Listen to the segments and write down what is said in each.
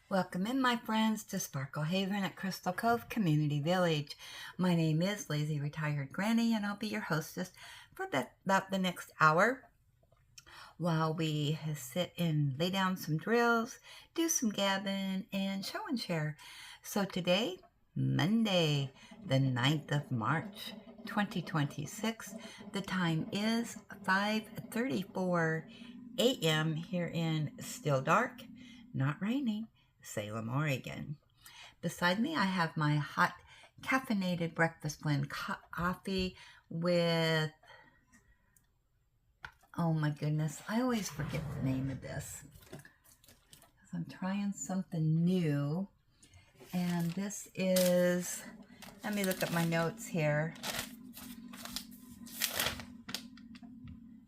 Welcome in, my friends, to Sparkle Haven at Crystal Cove Community Village. My name is Lazy Retired Granny, and I'll be your hostess for about the next hour while we sit and lay down some drills, do some gabbing, and show and share. So today, Monday, the 9th of March, 2026, the time is 5:34 a.m. here in Still Dark, Not Raining, Salem, Oregon. Beside me, I have my hot caffeinated breakfast blend coffee with, oh my goodness, I always forget the name of this. I'm trying something new. And this is, let me look at my notes here.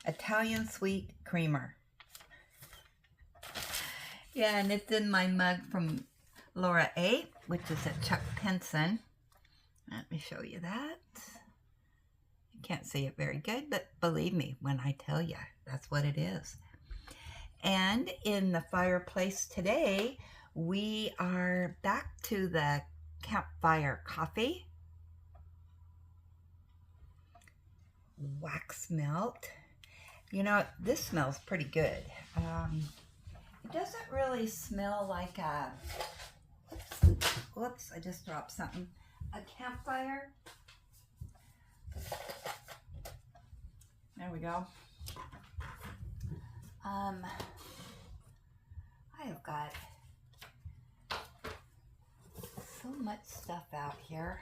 Italian sweet creamer. Yeah, and it's in my mug from Laura A., which is a Chuck Pinson. Let me show you that. You can't see it very good, but believe me when I tell you, that's what it is. And in the fireplace today, we are back to the campfire coffee, wax melt. You know, this smells pretty good. It doesn't really smell like a, whoops, I just dropped something. A campfire. There we go. I have got so much stuff out here.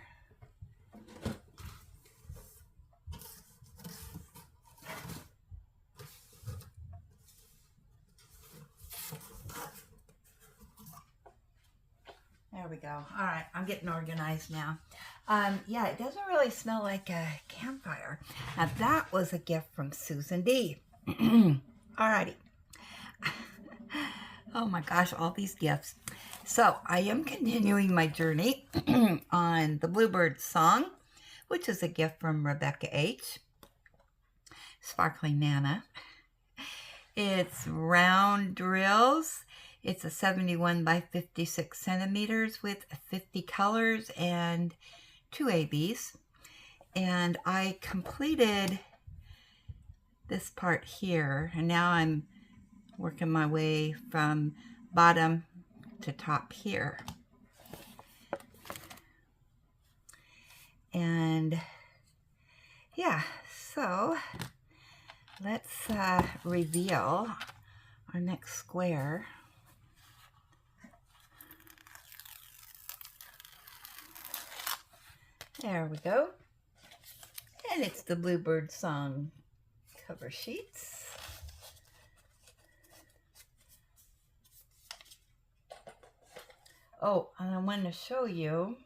There we go. All right, I'm getting organized now. Yeah, it doesn't really smell like a campfire. Now, that was a gift from Susan D. Alrighty. Oh my gosh, all these gifts. So, I am continuing my journey on the Bluebirds song, which is a gift from Rebecca H. Sparkling Nana. It's round drills. It's a 71 by 56 centimeters with 50 colors and 2 ABs. And I completed this part here, and now I'm working my way from bottom to top here. And yeah, so let's reveal our next square. There we go. And it's the Bluebird song cover sheets. Oh, and I wanted to show you.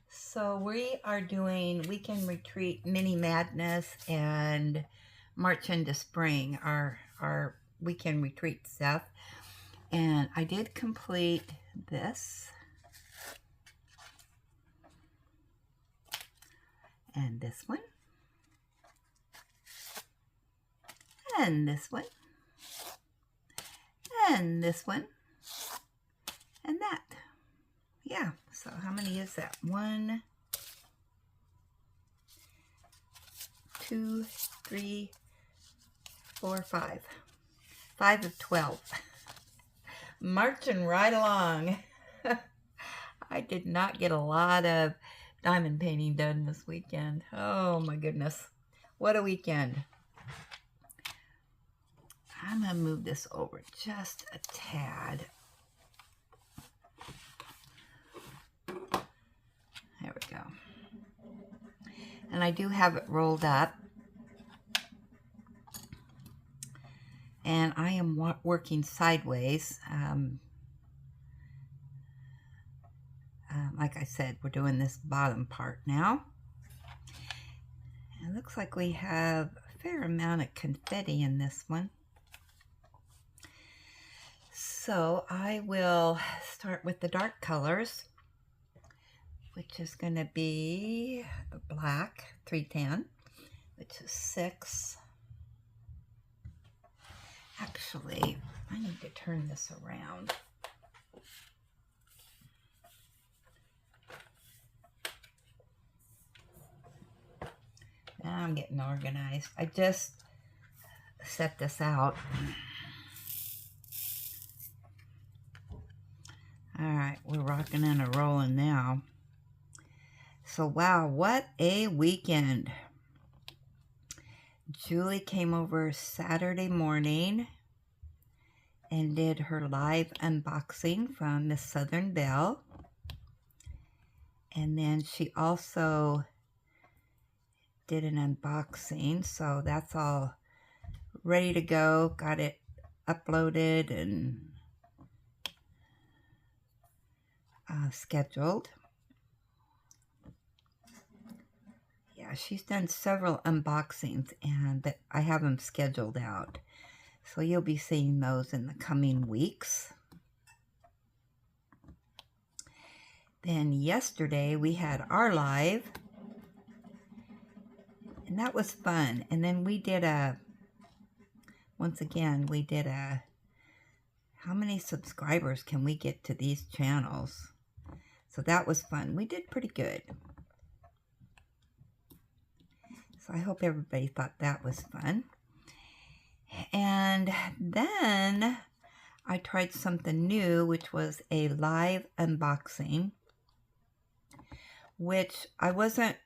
So we are doing Weekend Retreat Mini Madness and March into Spring, our weekend retreat stuff. And I did complete this. And this one. And this one. And this one. And that. Yeah, so how many is that? 1, 2, 3, 4, 5. 5 of 12. Marching right along. I did not get a lot of diamond painting done this weekend. Oh my goodness. What a weekend. I'm going to move this over just a tad. There we go. And I do have it rolled up. And I am working sideways. Like I said, we're doing this bottom part now. It looks like we have a fair amount of confetti in this one. So I will start with the dark colors, which is going to be the black 310, which is 6, Actually, I need to turn this around. Now I'm getting organized. I just set this out. All right, we're rocking and a rolling now. So wow, what a weekend. Julie came over Saturday morning and did her live unboxing from Miss Southern Belle. And then she also did an unboxing, so that's all ready to go. Got it uploaded and scheduled. Yeah, she's done several unboxings, and I have them scheduled out. So you'll be seeing those in the coming weeks. Then yesterday we had our live, and that was fun. And then we did once again, we did how many subscribers can we get to these channels? So that was fun. We did pretty good. So I hope everybody thought that was fun. And then I tried something new, which was a live unboxing, which I wasn't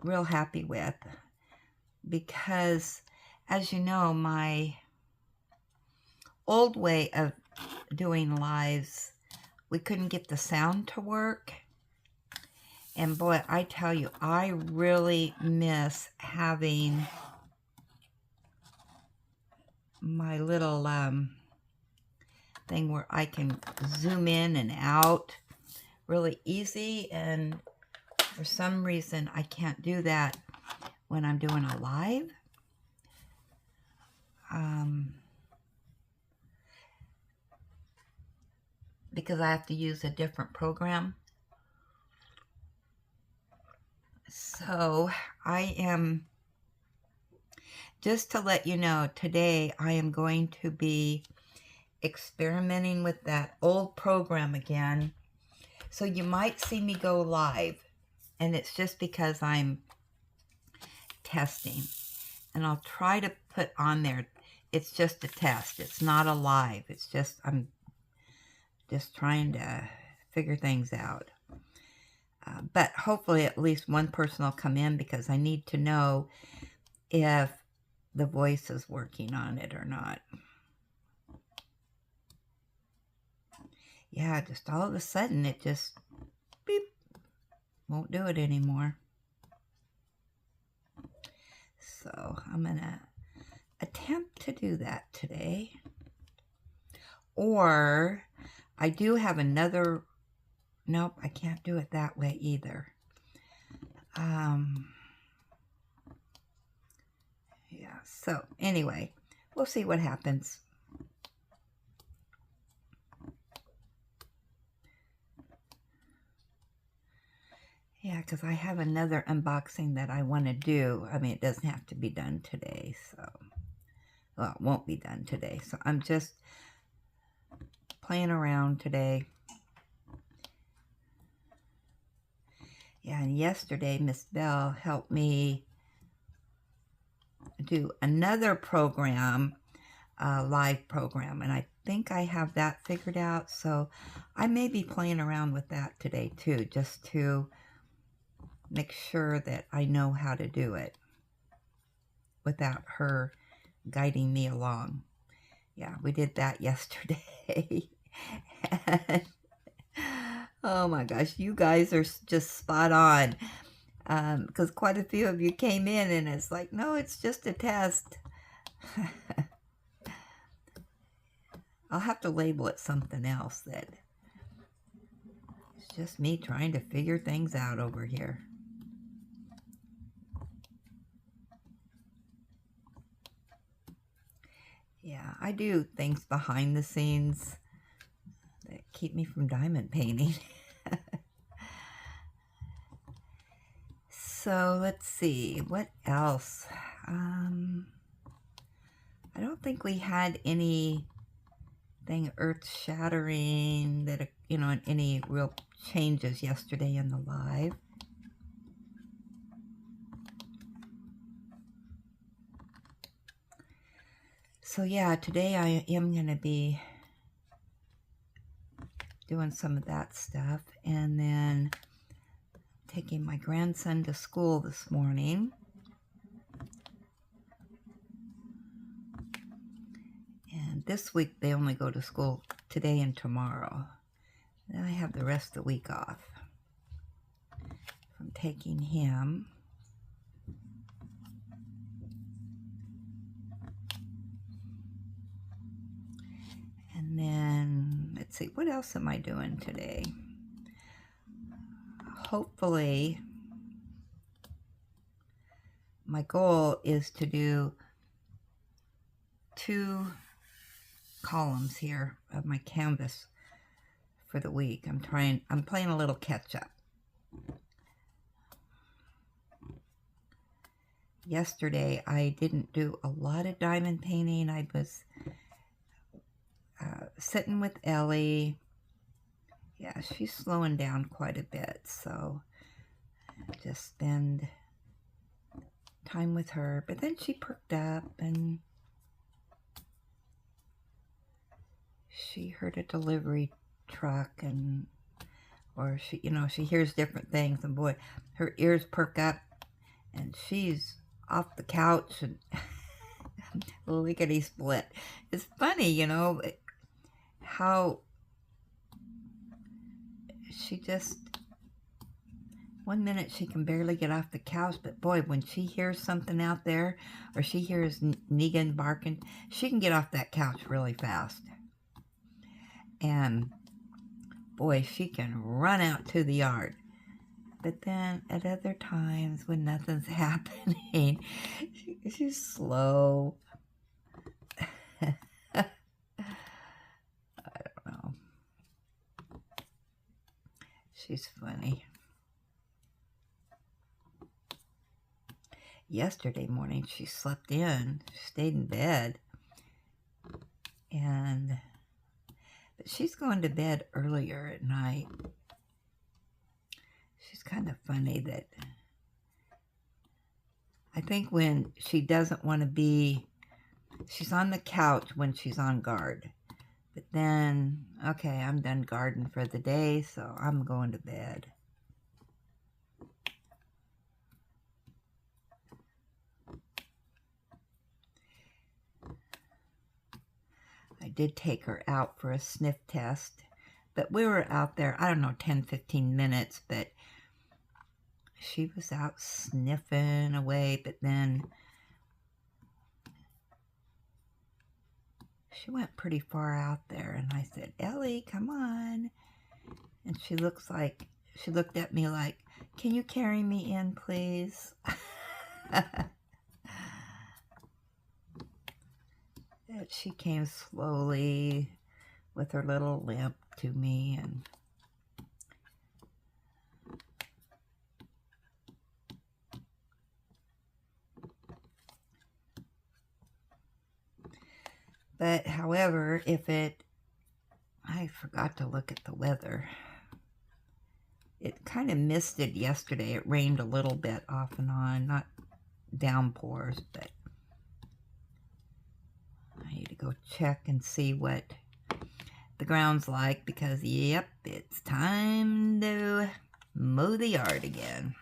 real happy with because, as you know, my old way of doing lives, we couldn't get the sound to work. And boy, I tell you, I really miss having my little thing where I can zoom in and out really easy, and for some reason I can't do that when I'm doing a live. Because I have to use a different program. So I am, just to let you know, today I am going to be experimenting with that old program again. So you might see me go live, and it's just because I'm testing. And I'll try to put on there, it's just a test. It's not a live. It's just, I'm just trying to figure things out. But hopefully at least one person will come in, because I need to know if the voice is working on it or not. Yeah, just all of a sudden it just beep, won't do it anymore. So I'm gonna attempt to do that today. Or I do have another, nope, I can't do it that way either. Yeah, so anyway, we'll see what happens. Yeah, because I have another unboxing that I want to do. I mean, it doesn't have to be done today, so, well, it won't be done today. So I'm just playing around today. Yeah, and yesterday Miss Belle helped me do another program, live program, and I think I have that figured out. So I may be playing around with that today too, just to make sure that I know how to do it without her guiding me along. Yeah, we did that yesterday. And, oh my gosh, you guys are just spot on. Because quite a few of you came in and it's like, no, it's just a test. I'll have to label it something else, that it's just me trying to figure things out over here. Yeah, I do things behind the scenes that keep me from diamond painting. So let's see, what else? I I don't think we had anything earth-shattering that, you know, any real changes yesterday in the live. So yeah, today I am going to be doing some of that stuff, and then taking my grandson to school this morning. And this week they only go to school today and tomorrow. Then I have the rest of the week off from taking him. And then, let's see, what else am I doing today? Hopefully, my goal is to do 2 columns here of my canvas for the week. I'm playing a little catch up. Yesterday, I didn't do a lot of diamond painting. I was sitting with Ellie. Yeah, she's slowing down quite a bit, so just spend time with her. But then she perked up and she heard a delivery truck, and or she, you know, she hears different things, and boy, her ears perk up and she's off the couch and lickety split. It's funny, you know, how she just, one minute she can barely get off the couch, but boy, when she hears something out there, or she hears Negan barking, she can get off that couch really fast. And boy, she can run out to the yard. But then at other times when nothing's happening, she's slow. I don't know. She's funny. Yesterday morning, she slept in. She stayed in bed. But she's going to bed earlier at night. She's kind of funny that I think when she doesn't want to be, she's on the couch when she's on guard. But then, okay, I'm done guarding for the day, so I'm going to bed. I did take her out for a sniff test, but we were out there, I don't know, 10, 15 minutes, but she was out sniffing away, but then she went pretty far out there, and I said, Ellie, come on. And she looked at me like, can you carry me in, please? She came slowly with her little limp to me, and but however, I forgot to look at the weather. It kind of misted yesterday. It rained a little bit off and on, not downpours, but I need to go check and see what the ground's like, because yep, it's time to mow the yard again.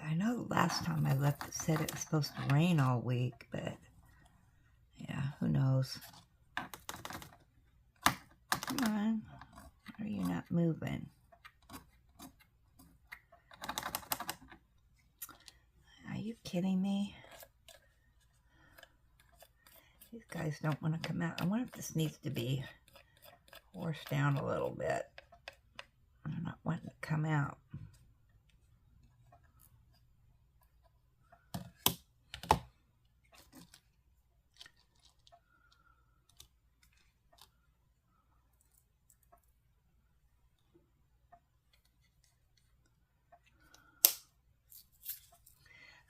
I know last time I left it said it was supposed to rain all week, but yeah, who knows. Come on, why are you not moving? Are you kidding me? These guys don't want to come out. I wonder if this needs to be forced down a little bit. They're not wanting to come out.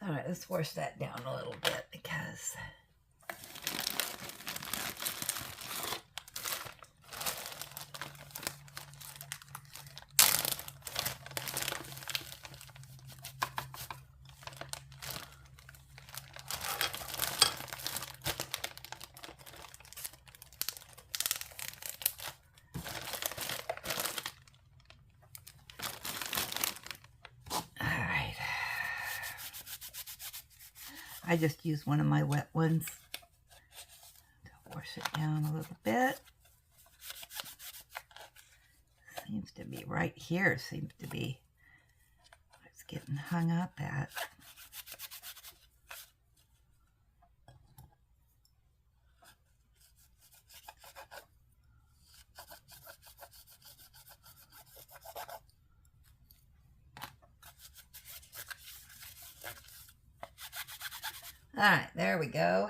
All right, let's force that down a little bit because I just used one of my wet ones to force it down a little bit. Seems to be right here, seems to be what it's getting hung up at. All right, there we go.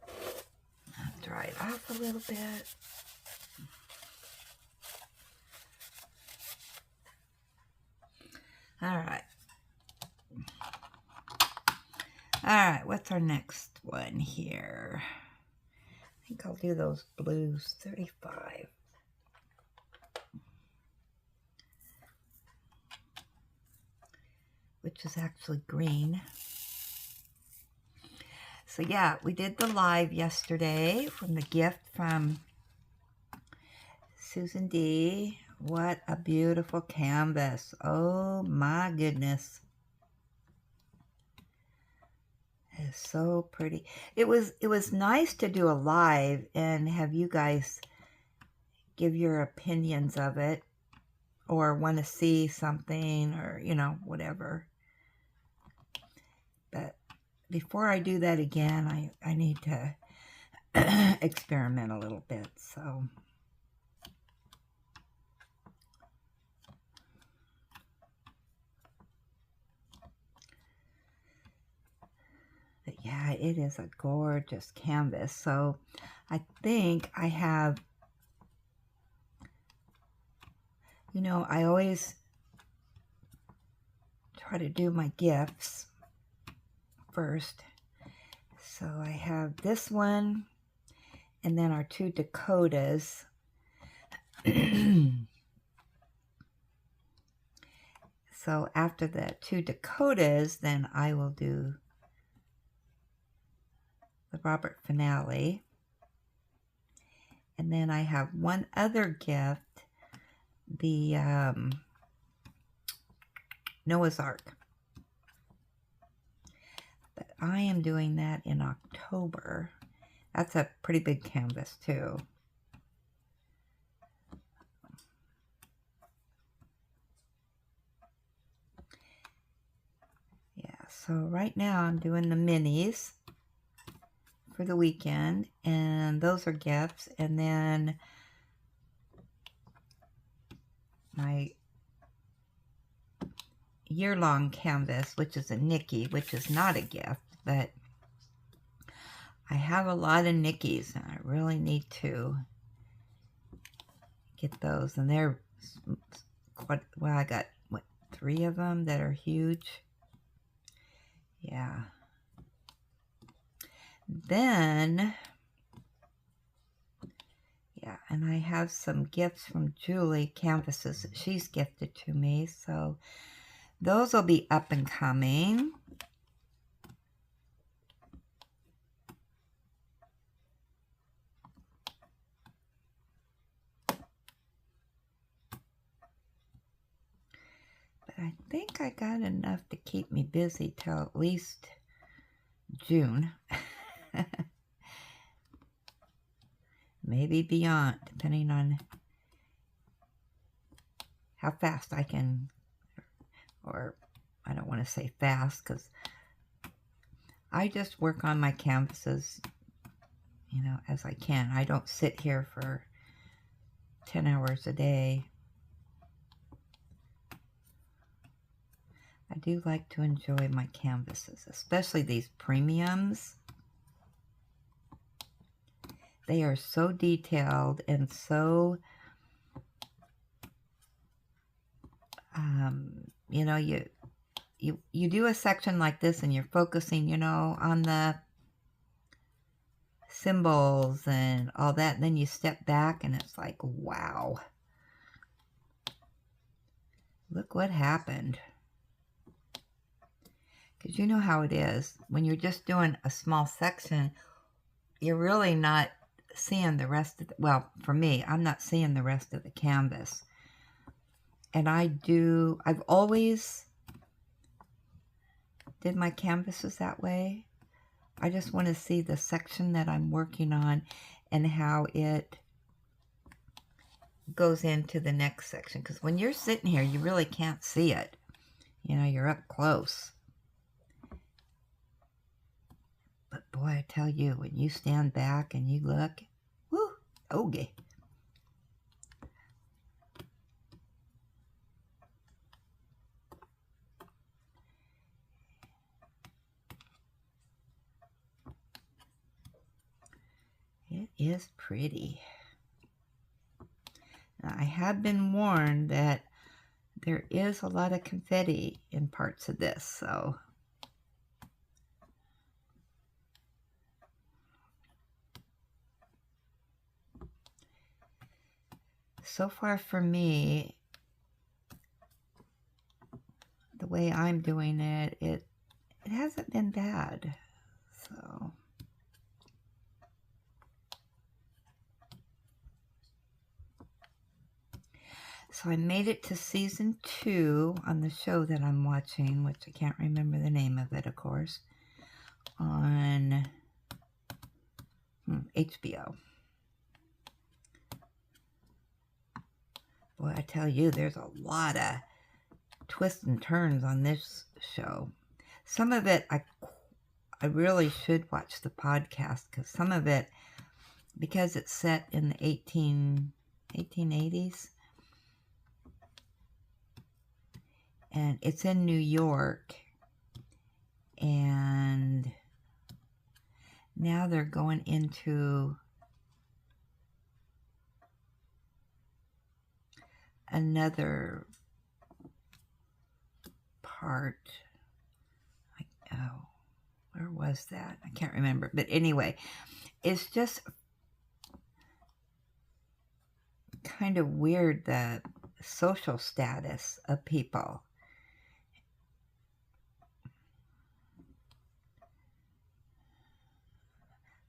I'll dry it off a little bit. All right. All right, what's our next one here? I think I'll do those blues, 35. Which is actually green. So yeah, we did the live yesterday from the gift from Susan D. What a beautiful canvas. Oh my goodness. It is so pretty. It was nice to do a live and have you guys give your opinions of it or want to see something or, you know, whatever. But before I do that again, I need to experiment a little bit, so. But yeah, it is a gorgeous canvas. So I think I have, you know, I always try to do my gifts first. So I have this one and then our two Dakotas. So after the two Dakotas, then I will do the Robert finale. And then I have one other gift, the Noah's Ark. But I am doing that in October. That's a pretty big canvas too. Yeah, so right now I'm doing the minis for the weekend, and those are gifts. And then my year-long canvas, which is a Nikki, which is not a gift, but I have a lot of Nickies and I really need to get those. And they're quite, well, I got, what, 3 of them that are huge. Yeah. Then, yeah, and I have some gifts from Julie, canvases that she's gifted to me. So those will be up and coming. But I think I got enough to keep me busy till at least June. Maybe beyond, depending on how fast I can, or I don't want to say fast, because I just work on my canvases, you know, as I can. I don't sit here for 10 hours a day. I do like to enjoy my canvases, especially these premiums. They are so detailed and so, you know, you do a section like this and you're focusing, on the symbols and all that, and then you step back and it's like, wow, look what happened. Because you know how it is when you're just doing a small section, you're really not seeing the rest of the, well, for me, I'm not seeing the rest of the canvas. And I've always did my canvases that way. I just want to see the section that I'm working on and how it goes into the next section. Because when you're sitting here, you really can't see it. You're up close. But boy, I tell you, when you stand back and you look, whoo, okay. It is pretty. Now, I have been warned that there is a lot of confetti in parts of this, so far for me, the way I'm doing it, it hasn't been bad. So I made it to season 2 on the show that I'm watching, which I can't remember the name of it, of course, on HBO. Boy, I tell you, there's a lot of twists and turns on this show. Some of it, I really should watch the podcast, because some of it, because it's set in the 1880s, and it's in New York, and now they're going into another part. Where was that? I can't remember. But anyway, it's just kind of weird, the social status of people.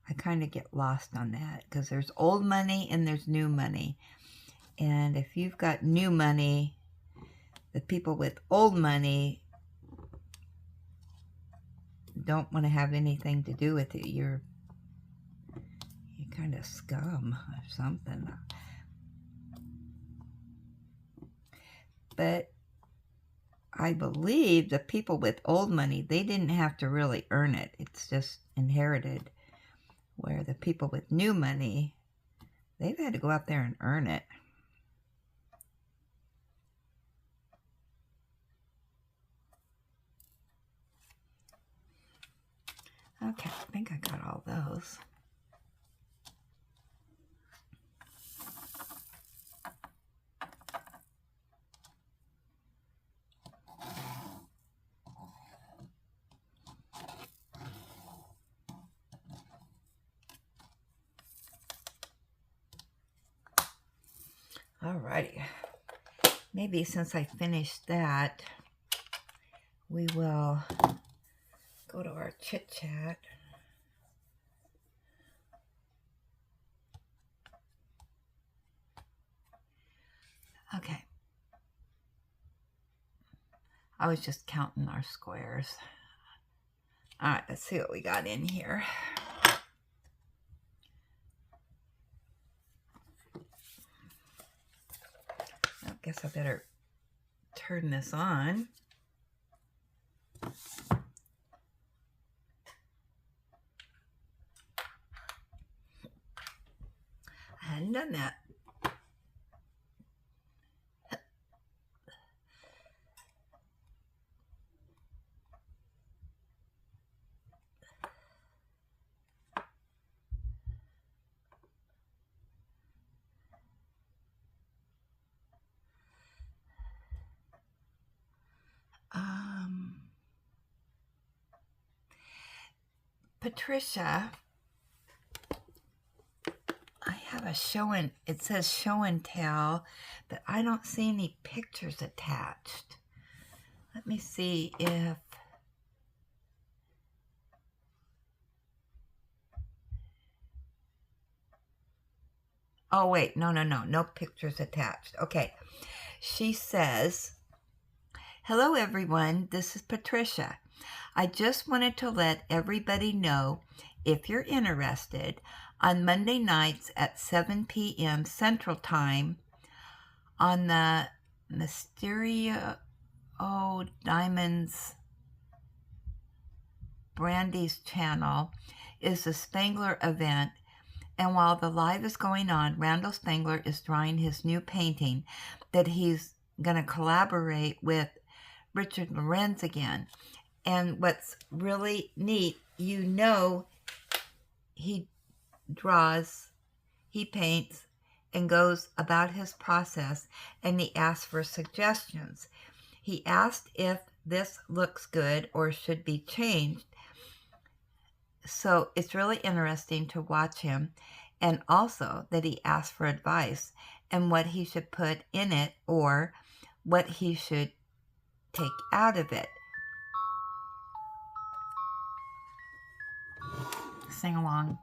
I kind of get lost on that, because there's old money and there's new money. And if you've got new money, the people with old money don't want to have anything to do with it. You're kind of scum or something. But I believe the people with old money, they didn't have to really earn it. It's just inherited. Where the people with new money, they've had to go out there and earn it. Okay, I think I got all those. Alrighty. Maybe since I finished that, we will go to our chit chat. Okay. I was just counting our squares. All right, let's see what we got in here. I guess I better turn this on. I hadn't done that. Patricia, I have a it says show and tell, but I don't see any pictures attached. Let me see if... Oh, wait, no pictures attached. Okay, she says, hello everyone, this is Patricia. I just wanted to let everybody know, if you're interested, on Monday nights at 7 p.m. Central Time on the Mysterio Diamonds Brandy's channel is the Spangler event, and while the live is going on, Randall Spangler is drawing his new painting that he's going to collaborate with Richard Lorenz again. And what's really neat, he draws, he paints, and goes about his process, and he asks for suggestions. He asked if this looks good or should be changed. So it's really interesting to watch him, and also that he asked for advice and what he should put in it or what he should take out of it. Sing along.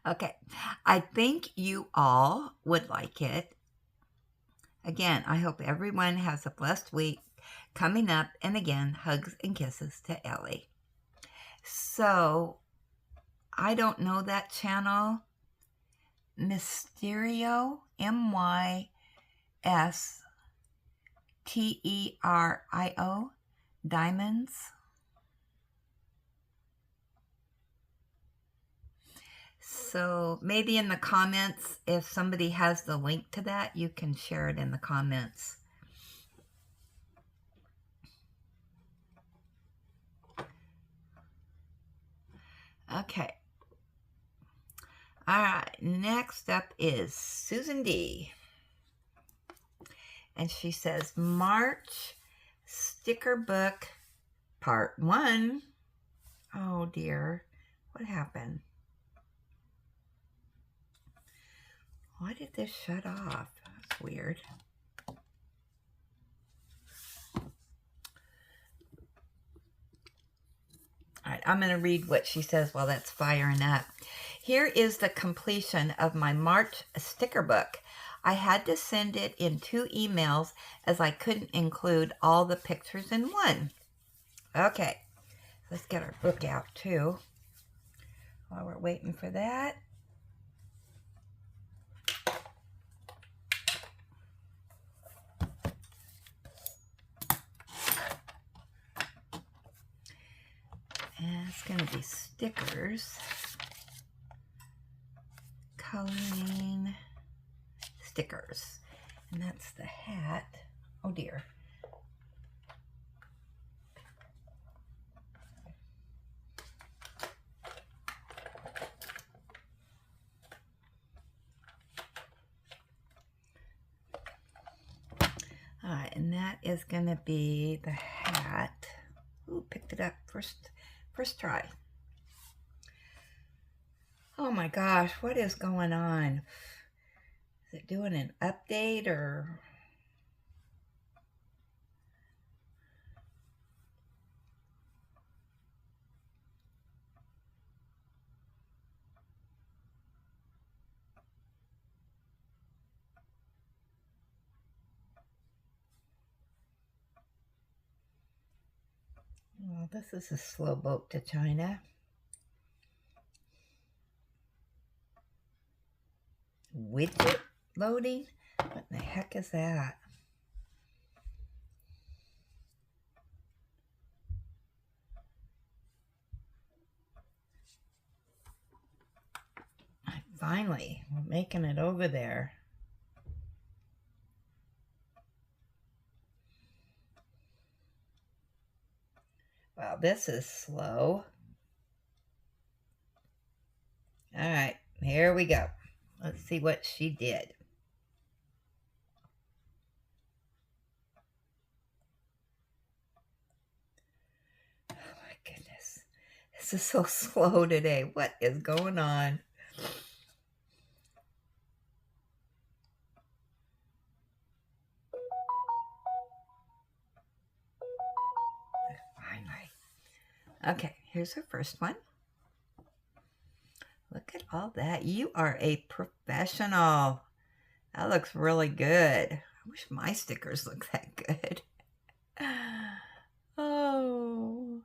Okay, I think you all would like it. Again, I hope everyone has a blessed week coming up, and again, hugs and kisses to Ellie. So, I don't know that channel. Mysterio, MYSTERIO, Diamonds. So maybe in the comments, if somebody has the link to that, you can share it in the comments. Okay. All right. Next up is Susan D. And she says, March sticker book part 1. Oh dear. What happened? Why did this shut off? That's weird. All right, I'm going to read what she says while that's firing up. Here is the completion of my March sticker book. I had to send it in 2 emails as I couldn't include all the pictures in one. Okay, let's get our book out too while we're waiting for that. And it's going to be stickers, coloring stickers, and that's the hat. Oh dear. All right, and that is going to be the hat. Ooh, picked it up first try. Oh my gosh, what is going on? Is it doing an update or... Oh, this is a slow boat to China. Widget loading? What in the heck is that? Finally, we're making it over there. Wow, this is slow. All right, here we go. Let's see what she did. Oh my goodness. This is so slow today. What is going on? Finally. Okay, here's her first one. Look at all that. You are a professional. That looks really good. I wish my stickers look that good. Oh.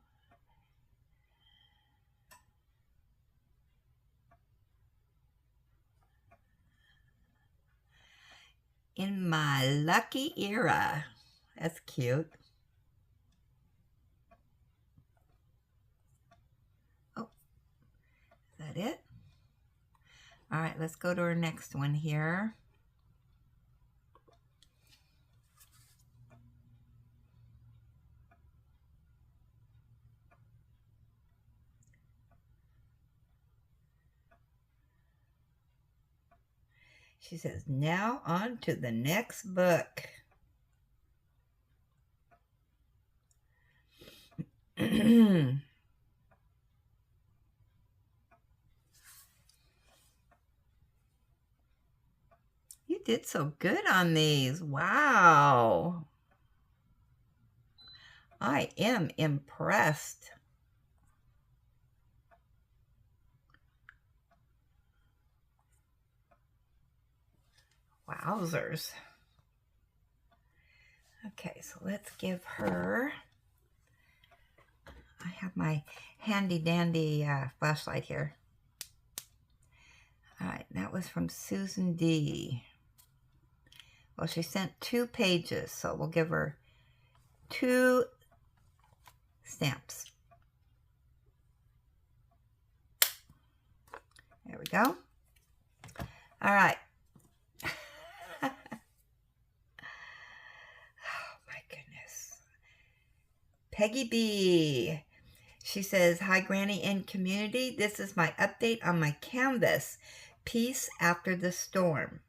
In my lucky era. That's cute. Oh, is that it? All right, let's go to our next one here. She says, now on to the next book. You did so good on these. Wow. I am impressed. Wowzers. Okay, so let's give her, I have my handy dandy flashlight here. All right, that was from Susan D. Well, she sent 2 pages, so we'll give her 2 stamps. There we go. All right. Oh my goodness. Peggy B. She says, hi Granny and community. This is my update on my canvas. Peace after the storm.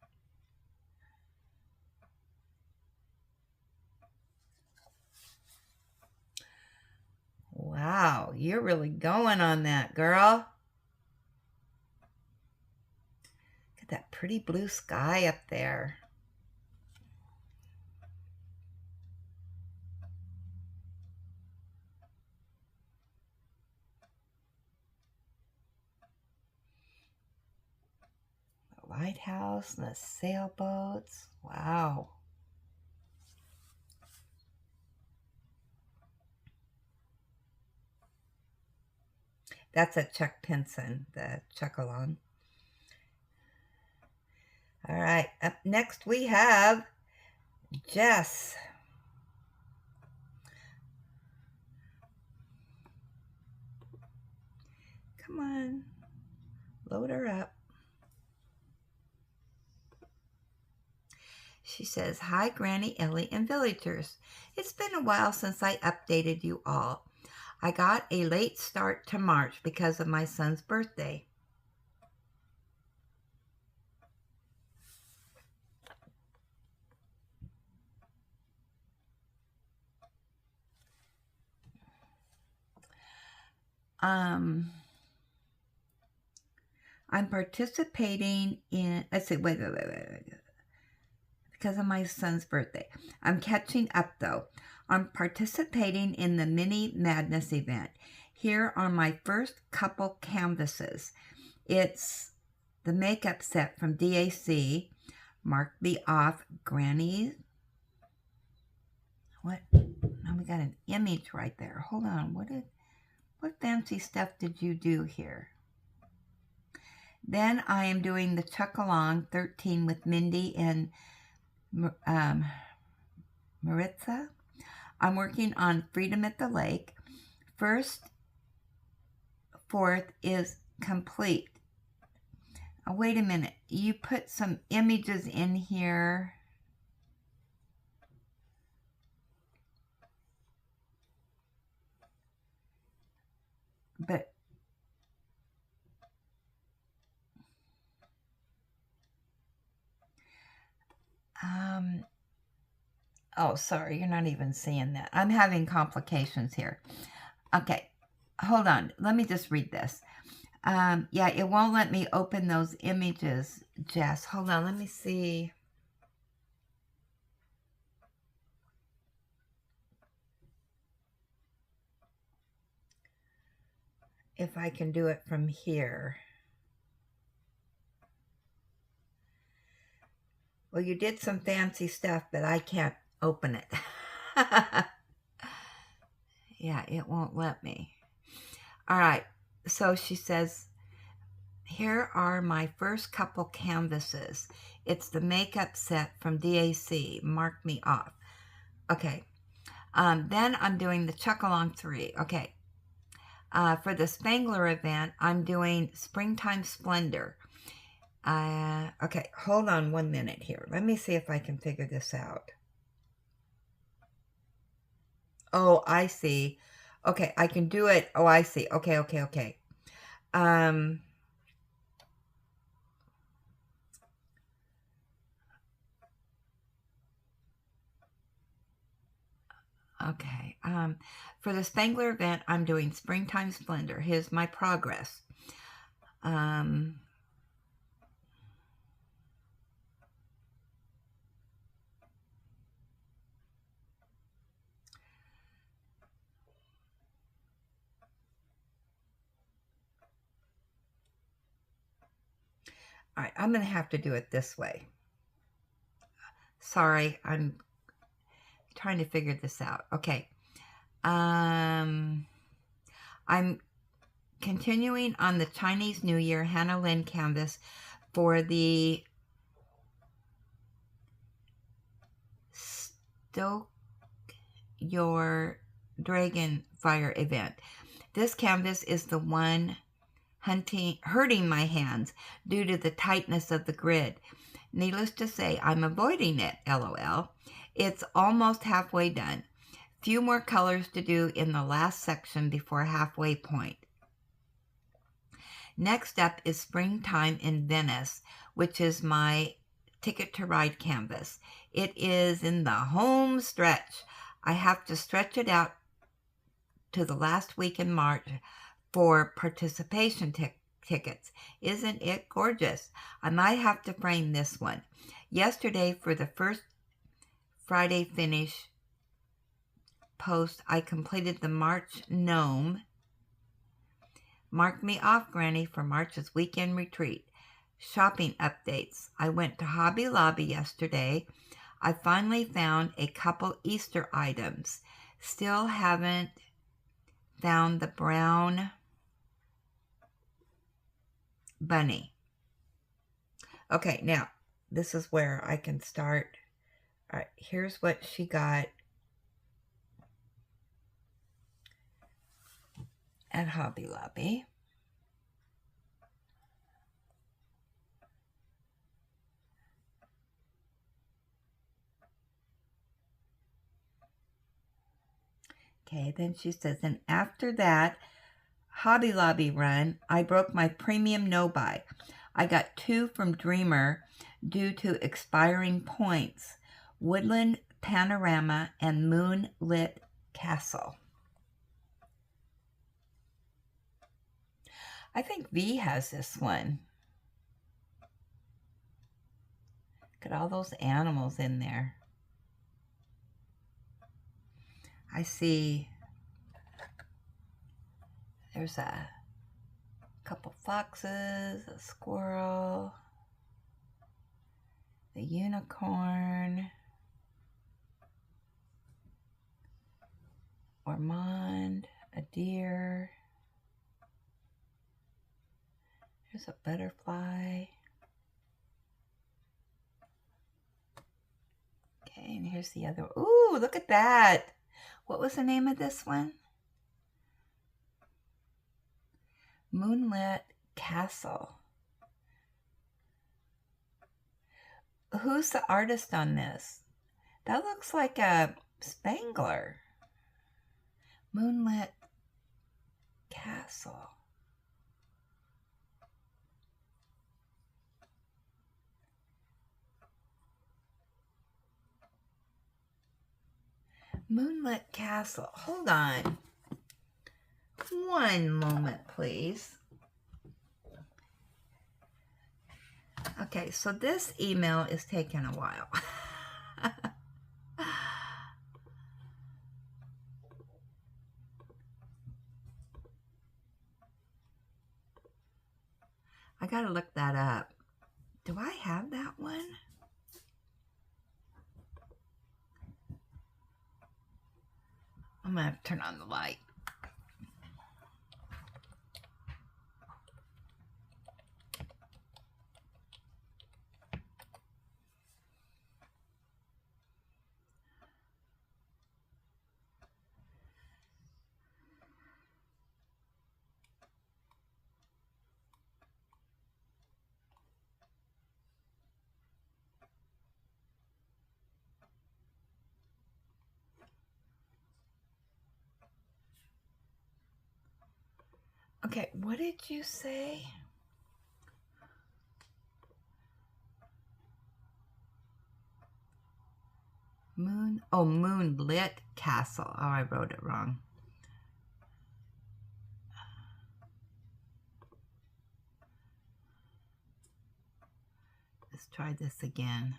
Wow, you're really going on that, girl. Look at that pretty blue sky up there. The lighthouse and the sailboats. Wow. That's a Chuck Pinson, the Chuck-along. All right, up next we have Jess. Come on, load her up. She says, hi Granny, Ellie, and villagers. It's been a while since I updated you all. I got a late start to March because of my son's birthday. I'm participating in, let's see, wait. Because of my son's birthday. I'm catching up though. I'm participating in the Mini Madness event. Here are my first couple canvases. It's the makeup set from DAC. Mark me off, Granny. What? No, we got an image right there. Hold on. What fancy stuff did you do here? Then I am doing the Chuck Along 13 with Mindy and Maritza. I'm working on Freedom at the Lake. First, fourth is complete. Oh, wait a minute. You put some images in here. But oh, sorry, you're not even seeing that. I'm having complications here. Okay, hold on. Let me just read this. Yeah, it won't let me open those images, Jess. Hold on, let me see. If I can do it from here. Well, you did some fancy stuff, but I can't open it. Yeah, it won't let me. All right, so she says, here are my first couple canvases. It's the makeup set from DAC. Mark me off. Okay. Then I'm doing the Chuck Along 3. Okay. For the Spangler event, I'm doing Springtime Splendor. Okay, hold on 1 minute here. Let me see if I can figure this out. Oh, I see. Okay, I can do it. Oh, I see. Okay. Okay. For the Spangler event, I'm doing Springtime Splendor. Here's my progress. All right, I'm going to have to do it this way. Sorry, I'm trying to figure this out. Okay. I'm continuing on the Chinese New Year Hannah Lynn canvas for the Stoke Your Dragon Fire event. This canvas is the one hurting my hands due to the tightness of the grid. Needless to say, I'm avoiding it, LOL. It's almost halfway done. Few more colors to do in the last section before halfway point. Next up is Springtime in Venice, which is my Ticket to Ride canvas. It is in the home stretch. I have to stretch it out to the last week in March for participation tickets. Isn't it gorgeous? I might have to frame this one. Yesterday, for the first Friday finish post, I completed the March gnome. Mark me off, Granny, for March's weekend retreat. Shopping updates. I went to Hobby Lobby yesterday. I finally found a couple Easter items. Still haven't found the brown bunny. Okay, now, this is where I can start. All right, here's what she got at Hobby Lobby. Okay, then she says, and after that Hobby Lobby run, I broke my premium no-buy. I got 2 from Dreamer due to expiring points. Woodland Panorama and Moonlit Castle. I think V has this one. Look at all those animals in there. I see there's a couple foxes, a squirrel, the unicorn. Ormond, a deer. There's a butterfly. Okay, and here's the other. Ooh, look at that. What was the name of this one? Moonlit Castle. Who's the artist on this? That looks like a Spangler. Moonlit Castle. Moonlit Castle. Hold on. One moment, please. Okay, so this email is taking a while. I gotta look that up. Do I have that one? I'm gonna have to turn on the light. Okay, what did you say? Moonlit Castle. Oh, I wrote it wrong. Let's try this again.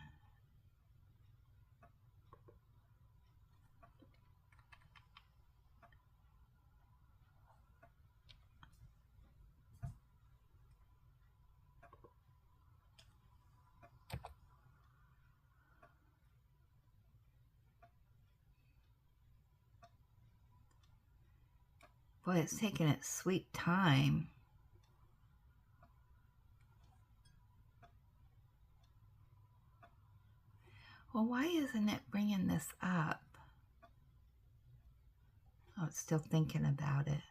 Boy, it's taking its sweet time. Well, why isn't it bringing this up? Oh, it's still thinking about it.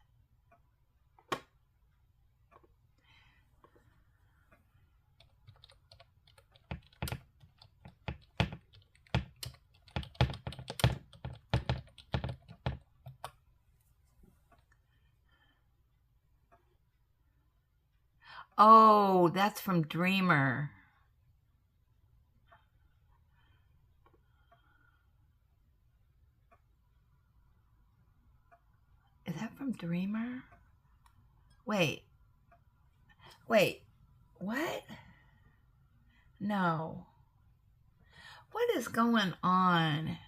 Oh, that's from Dreamer. Is that from Dreamer? Wait, what? No. What is going on?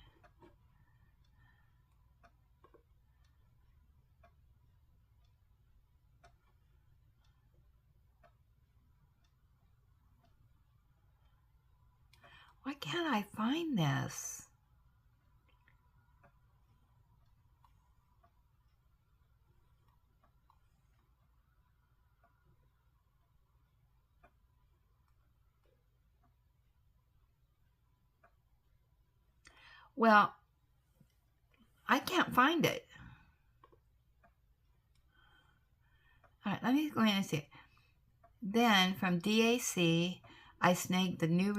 Why can't I find this? Well, I can't find it. All right, let me go in and see. Then from DAC, I snagged the new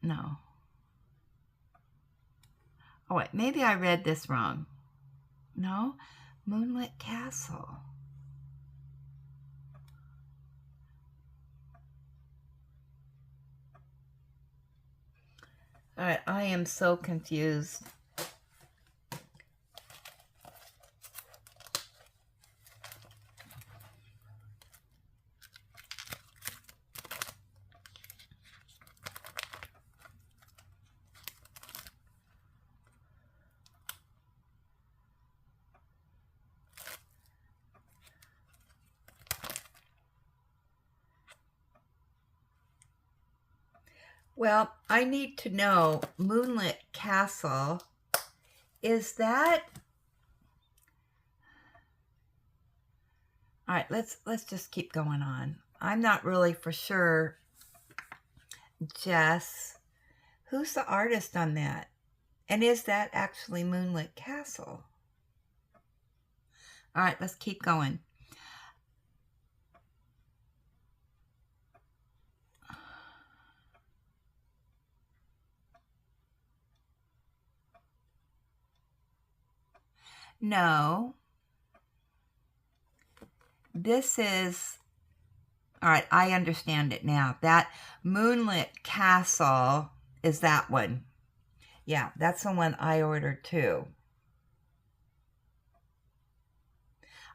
no. Oh, wait, maybe I read this wrong. No, Moonlit Castle. All right, I am so confused. Well, I need to know, Moonlit Castle, is that All right, let's just keep going on. I'm not really for sure, Jess, who's the artist on that? And is that actually Moonlit Castle? All right, let's keep going. No. This is, all right, I understand it now. That Moonlit Castle is that one. Yeah, that's the one I ordered too.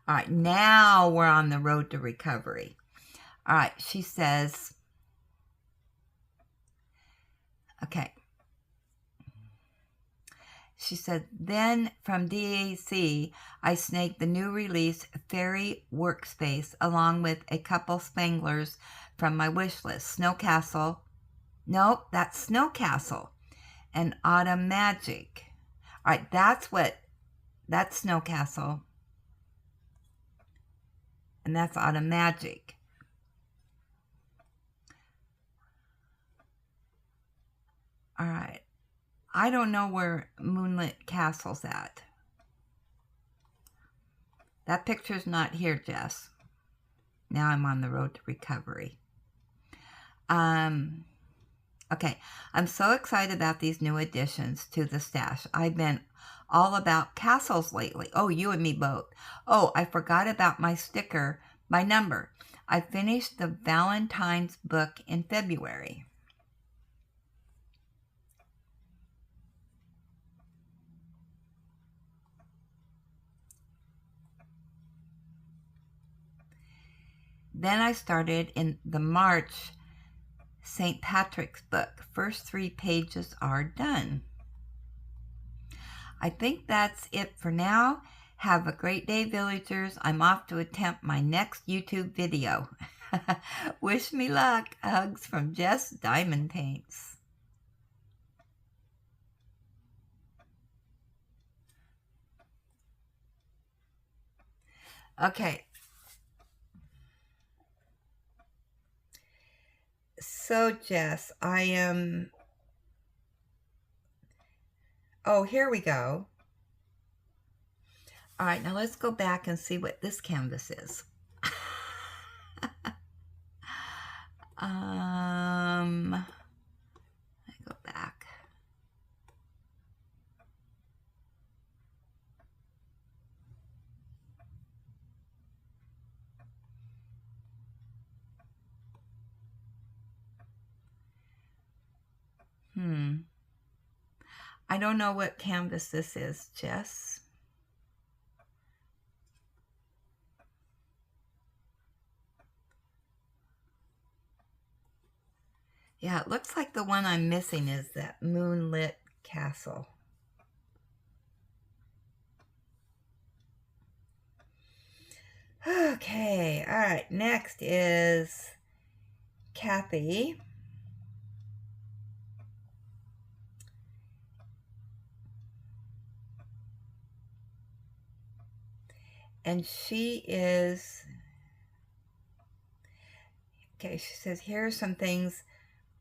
All right, now we're on the road to recovery. All right, she says, okay. She said, then from DAC, I snaked the new release Fairy Workspace along with a couple Spanglers from my wish list. Snow Castle. Nope, that's Snow Castle. And Autumn Magic. All right, that's Snow Castle. And that's Autumn Magic. All right. I don't know where Moonlit Castle's at. That picture's not here, Jess. Now I'm on the road to recovery. Okay, I'm so excited about these new additions to the stash. I've been all about castles lately. Oh, you and me both. Oh, I forgot about my sticker, my number. I finished the Valentine's book in February. Then I started in the March St. Patrick's book. First 3 pages are done. I think that's it for now. Have a great day, villagers. I'm off to attempt my next YouTube video. Wish me luck. Hugs from Jess Diamond Paints. Okay. So, Jess, I am... Oh, here we go. All right, now let's go back and see what this canvas is. I go back. I don't know what canvas this is, Jess. Yeah, it looks like the one I'm missing is that Moonlit Castle. Okay, all right, next is Kathy. And she is, okay, she says, here are some things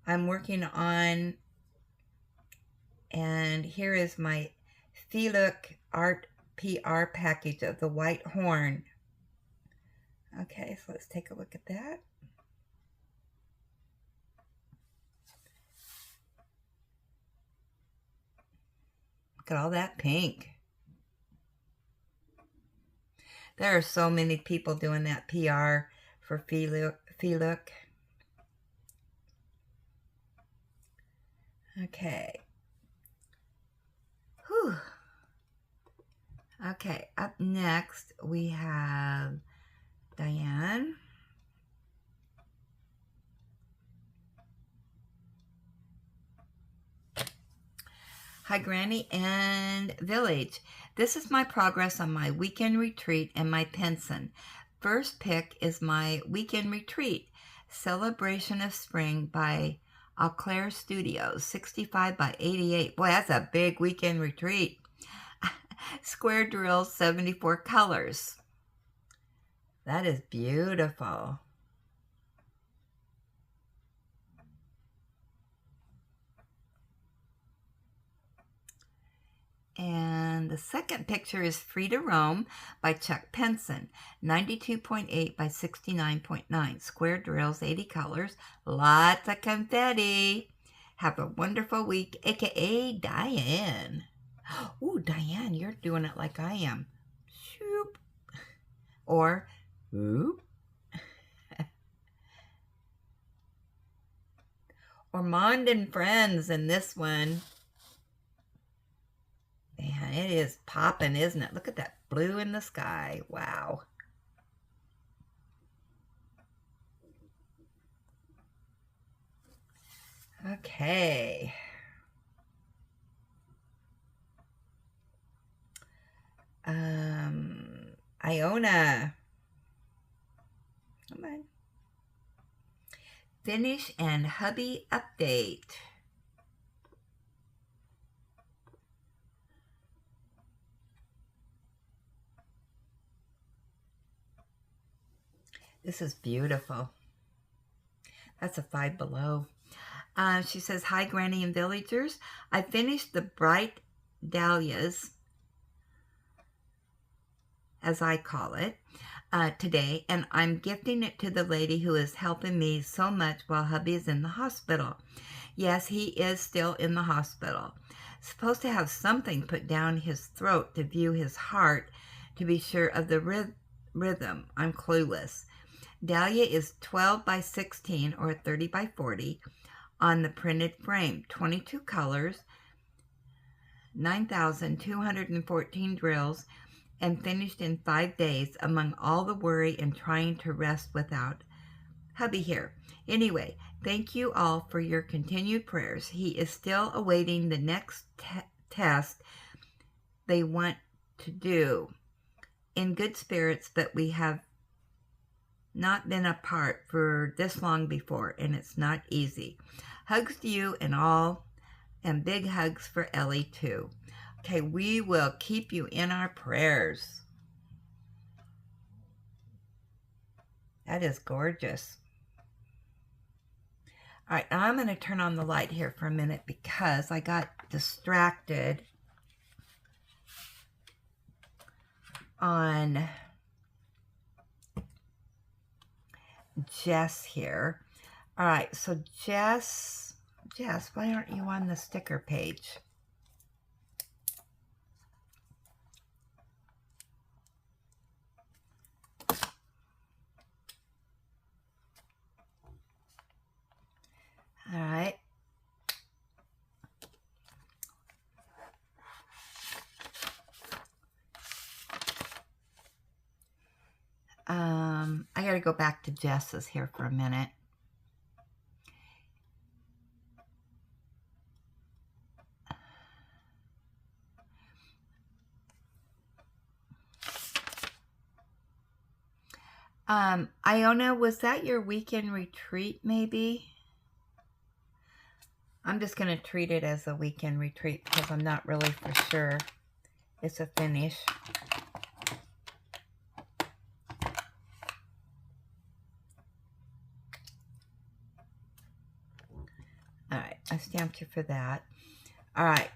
I'm working on, and here is my Feelook Art PR package of the White Horn. Okay, so let's take a look at that. Look at all that pink. There are so many people doing that PR for Feelook. Okay. Whew. Okay, up next we have Diane. Hi, Granny and Village. This is my progress on my weekend retreat and my Pinson. First pick is my weekend retreat, Celebration of Spring by Eau Claire Studios, 65 by 88. Boy, that's a big weekend retreat. Square drills, 74 colors. That is beautiful. And the second picture is Free to Roam by Chuck Pinson. 92.8 by 69.9. Square drills, 80 colors. Lots of confetti. Have a wonderful week, aka Diane. Ooh, Diane, you're doing it like I am. Shoop. Or, whoop. Ormond and Friends in this one. Man, it is popping, isn't it? Look at that blue in the sky. Wow. Okay. Iona. Come on. Finish and hubby update. This is beautiful. That's a 5 below. She says, hi, Granny and Villagers. I finished the Bright Dahlias, as I call it, today, and I'm gifting it to the lady who is helping me so much while hubby is in the hospital. Yes, he is still in the hospital. Supposed to have something put down his throat to view his heart to be sure of the rhythm. I'm clueless. Dahlia is 12 by 16 or 30 by 40 on the printed frame. 22 colors, 9,214 drills, and finished in 5 days among all the worry and trying to rest without hubby here. Anyway, thank you all for your continued prayers. He is still awaiting the next test they want to do. In good spirits, but we have not been apart for this long before, and it's not easy. Hugs to you and all, and big hugs for Ellie too. Okay, we will keep you in our prayers. That is gorgeous. All right, now I'm going to turn on the light here for a minute because I got distracted on Jess here. All right, so Jess, why aren't you on the sticker page? All right. I got to go back to Jess's here for a minute. Iona, was that your weekend retreat maybe? I'm just going to treat it as a weekend retreat because I'm not really for sure it's a finish. All right, I stamped you for that. All right.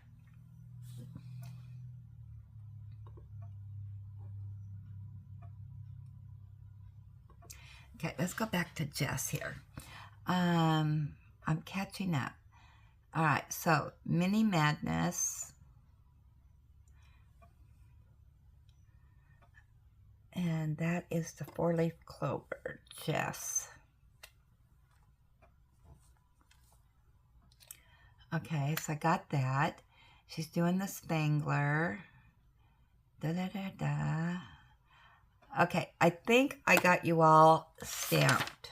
Okay, let's go back to Jess here. I'm catching up. All right, so Mini Madness. And that is the 4-leaf clover, Jess. Okay, so I got that. She's doing the Spangler. Da-da-da-da. Okay, I think I got you all stamped.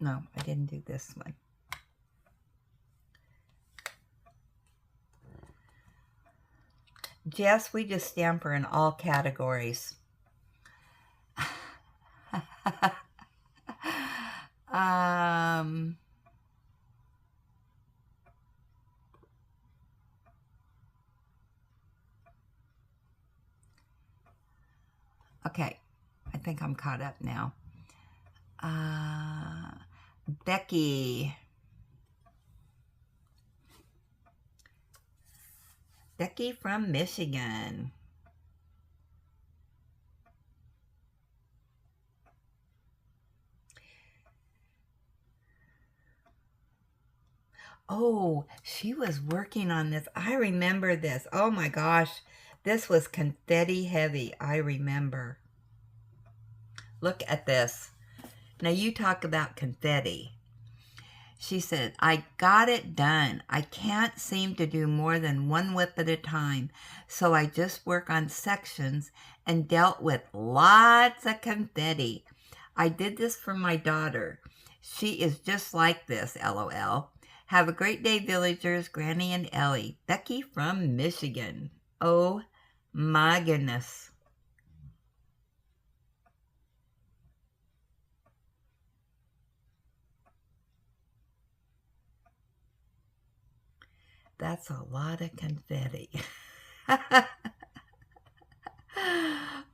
No, I didn't do this one. Jess, we just stamp her in all categories. Okay, I think I'm caught up now. Becky. Becky from Michigan. Oh, she was working on this. I remember this. Oh my gosh. This was confetti heavy. I remember. Look at this. Now you talk about confetti. She said, I got it done. I can't seem to do more than one whip at a time, so I just work on sections and dealt with lots of confetti. I did this for my daughter. She is just like this, LOL. Have a great day, villagers, Granny and Ellie. Becky from Michigan. Oh my goodness. That's a lot of confetti.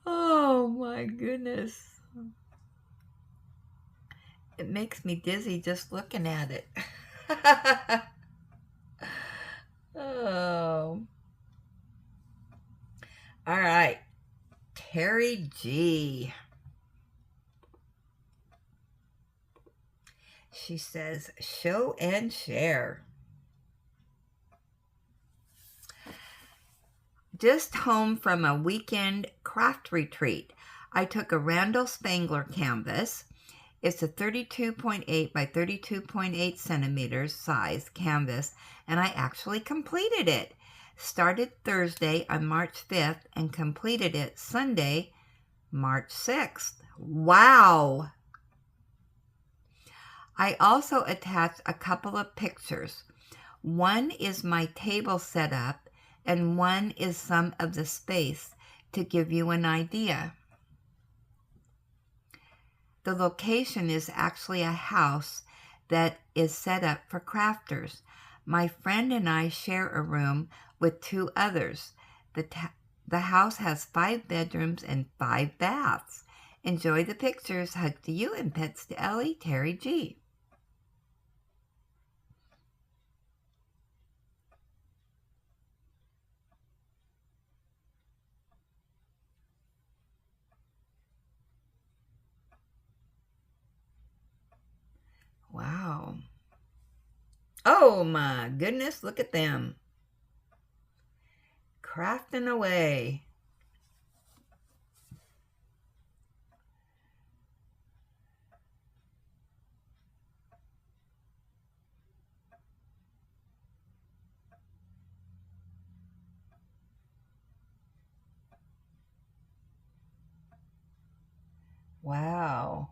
Oh my goodness. It makes me dizzy just looking at it. Oh. All right. Terry G. She says, show and share. Just home from a weekend craft retreat. I took a Randall Spangler canvas. It's a 32.8 by 32.8 centimeters size canvas, and I actually completed it. Started Thursday on March 5th and completed it Sunday, March 6th. Wow! I also attached a couple of pictures. One is my table setup, and one is some of the space to give you an idea. The location is actually a house that is set up for crafters. My friend and I share a room with 2 others. The house has 5 bedrooms and 5 baths. Enjoy the pictures. Hug to you and pets to Ellie, Terry G. Wow. Oh my goodness, look at them. Crafting away. Wow.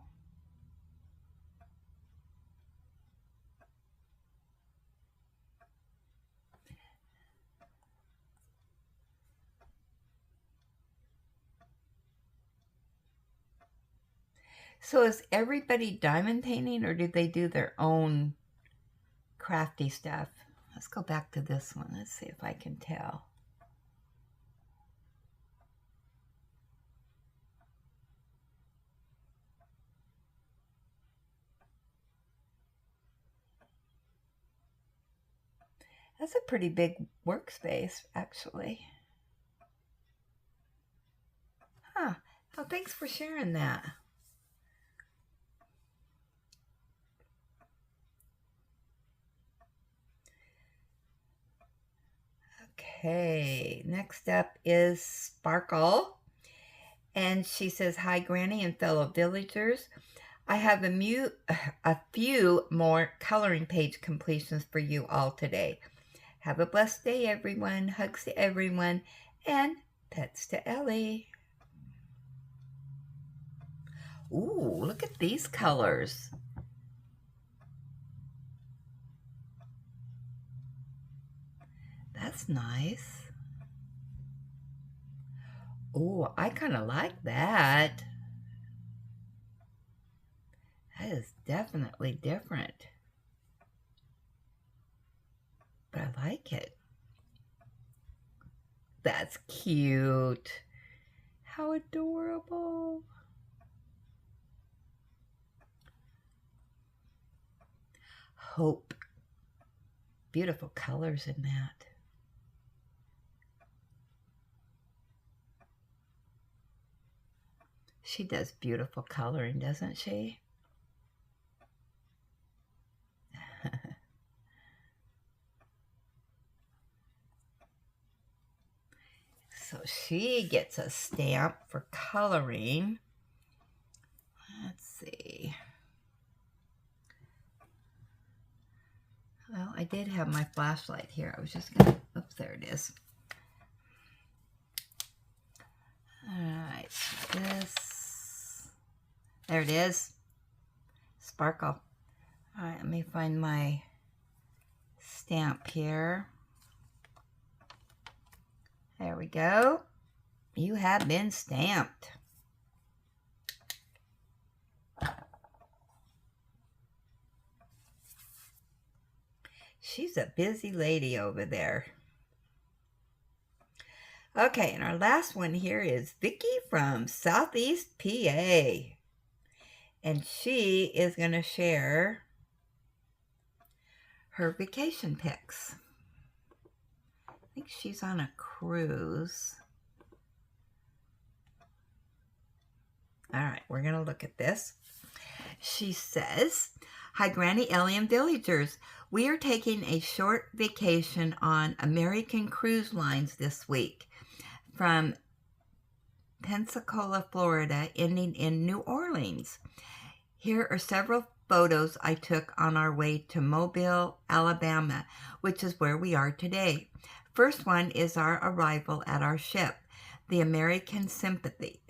So is everybody diamond painting, or did they do their own crafty stuff? Let's go back to this one. Let's see if I can tell. That's a pretty big workspace, actually. Huh. Oh, thanks for sharing that. Okay, next up is Sparkle. And she says, hi, Granny and fellow villagers. I have a few more coloring page completions for you all today. Have a blessed day, everyone. Hugs to everyone. And pets to Ellie. Ooh, look at these colors. That's nice. Oh, I kind of like that. That is definitely different. But I like it. That's cute. How adorable. hope. Beautiful colors in that. She does beautiful coloring, doesn't she? So she gets a stamp for coloring. Let's see. Well, I did have my flashlight here. I was just going to, oops, there it is. All right, there it is. Sparkle. All right, let me find my stamp here. There we go. You have been stamped. She's a busy lady over there. Okay, and our last one here is Vicky from Southeast PA. And she is going to share her vacation pics. I think she's on a cruise. All right, we're going to look at this. She says, "Hi, Granny Ellie and Villagers. We are taking a short vacation on American Cruise Lines this week from Pensacola, Florida, ending in New Orleans. Here are several photos I took on our way to Mobile, Alabama, which is where we are today. First one is our arrival at our ship, the American Symphony.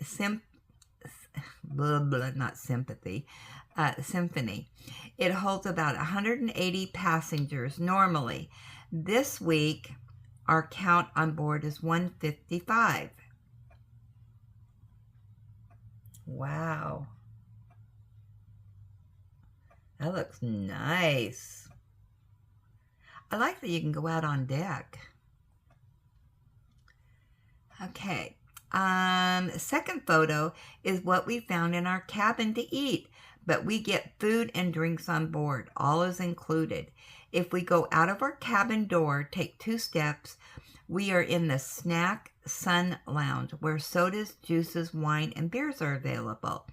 It holds about 180 passengers normally. This week, our count on board is 155. Wow. That looks nice. I like that you can go out on deck. Okay. Second photo is what we found in our cabin to eat, but we get food and drinks on board. All is included. If we go out of our cabin door, take 2 steps, we are in the Snack Sun Lounge, where sodas, juices, wine, and beers are available.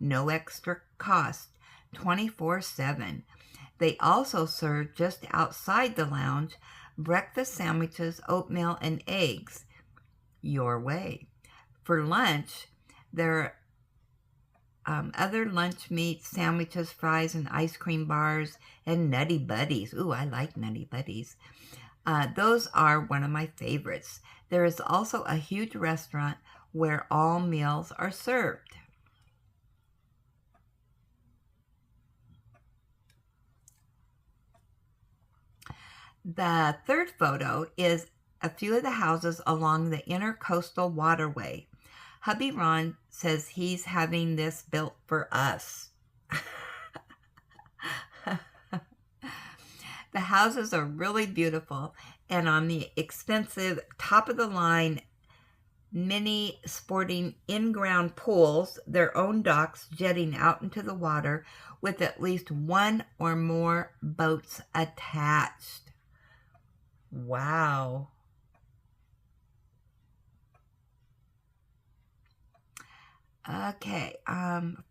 No extra cost, 24/7. They also serve just outside the lounge breakfast sandwiches, oatmeal, and eggs. Your way. For lunch, there are other lunch meats, sandwiches, fries, and ice cream bars, and Nutty Buddies. Ooh, I like Nutty Buddies. Those are one of my favorites. There is also a huge restaurant where all meals are served. The third photo is a few of the houses along the intercoastal waterway. Hubby Ron says he's having this built for us. The houses are really beautiful, and on the expensive top-of-the-line mini sporting in-ground pools, their own docks jetting out into the water with at least 1 or more boats attached. Wow. Okay,